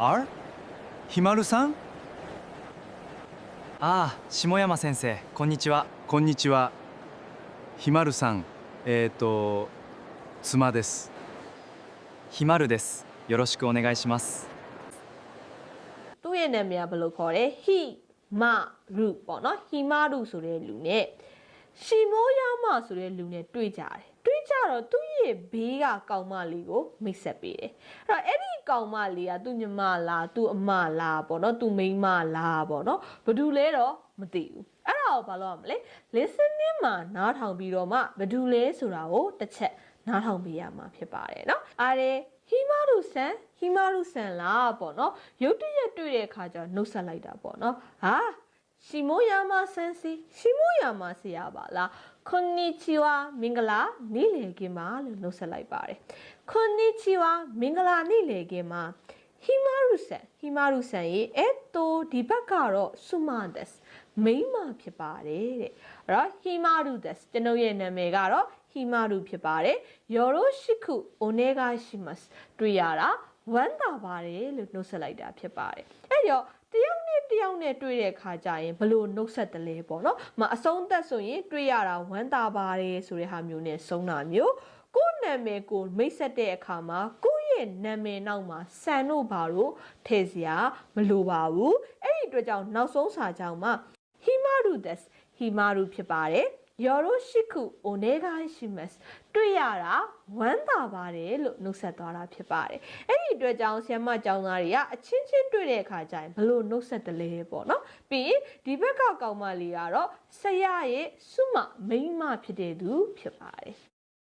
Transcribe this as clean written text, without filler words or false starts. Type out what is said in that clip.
R? ひまるさん？ああ、下山先生、こんにちは。こんにちは。ひまるさん、妻です。ひまるです。よろしくお願いします。သူ့ရဲ့နာမည်ကဘယ်လိုခေါ်လဲဟီမာရုပေါ့နော်ဟီမာရုဆိုတဲ့လူနဲ့ရှီမိုယာမဆိုတဲ့လူနဲ့တွေ့ကြတယ်တွေ့ကြတော့သူ့ရဲ့ဘေးကကောင်မလေးကိုမိတ်ဆက်ပေးတယ်အဲ့တော့အဲ့ဒီကောင်မလေးကသူ့ညီမလားသူ့အမလားပေါ့နော်သူ့မိန်းမလားပေါ့နော်ဘာတူလဲတော့မသိဘူးအဲ့ဒါကိုဘာလို့ရမလဲ listening မှာနားထောင်ပြီးတော့မှဘာတူလဲဆိုတာကိုတစ်ချက်နားထောင်ပေးရမှာဖြစ်ပါတယ်နော်အားရဟီမာရုဆန်လားပေါ့နော်ရုတ်တရက်တွေ့တဲ့အခါကျတော့နှုတ်ဆက်လိုက်တာပေါ့နော်ဟာရှီမိုယာမဆန်စီရှီမိုယာမဆရာပါလားခွန်နီချီဝါမင်္ဂလာနေ့လည်ခင်းပါလို့နှုတ်ဆက်လိုက်ပါတယ်ခွန်နီချီဝါမင်္ဂလာနေ့လည်ခင်းမှာဟီမာရုဆန်ရေအဲ့တိုဒီဘက်ကတော့ဆူမာဒက်မိန်းမဖြစ်ပါတယ်တဲ့အဲ့တော့ဟီမာရုဒက်ကျွန်ုပ်ရဲ့နာမည်ကတော့ဟီမာရုဖြစ်ပါတယ်ယောရိုရှိခုအိုနေဂါရှိမတ်တွေ့ရတာဝမ်းသာပါတယ်လို့နှုတ်ဆက်လိုက်တာဖြစ်ပါတယ်အဲ့တော့တယောက်နဲ့တွေ့တဲ့အခါကျရင်ဘလို့နှုတ်ဆက်တယ်လဲပေါ့နော်အဆုံးသက်ဆိုရင်တွေ့ရတာဝမ်းသာပါတယ်ဆိုတဲ့ဟာမျိုးနဲ့ဆုံးတာမျိုးကိုယ့်နာမည်ကိုမိတ်ဆက်တဲ့အခါမှာကိုယ့်ရဲ့နာမည်နောက်မှာဆန်တို့ဘာလို့ထည့်စရာမလိုပါဘူးအဲ့ဒီအတွက်ကြောင့်နောက်ဆုံးစာကြောင်းမှာဟီမာရုဖြစ်ပါတယ်ယောရိုရှိခုအိုနေဂါရှိမတ်တွေ့ရတာဝမ်းသာပါတယ်လို့နှုတ်ဆက်သွားတာဖြစ်ပါတယ်အဲ့ဒီအတွက်ကြောင့်ဆရာမကျောင်းသားတွေကအချင်းချင်းတွေ့တဲ့အခါကျရင်ဘလို့နှုတ်ဆက်တယ်လဲပေါ့နော်ပြီးရင်ဒီဘက်ကကောင်မလေးကတော့ဆရာရဲ့စုမမိန်းမဖြစ်တဲ့သူဖြစ်ပါတယ်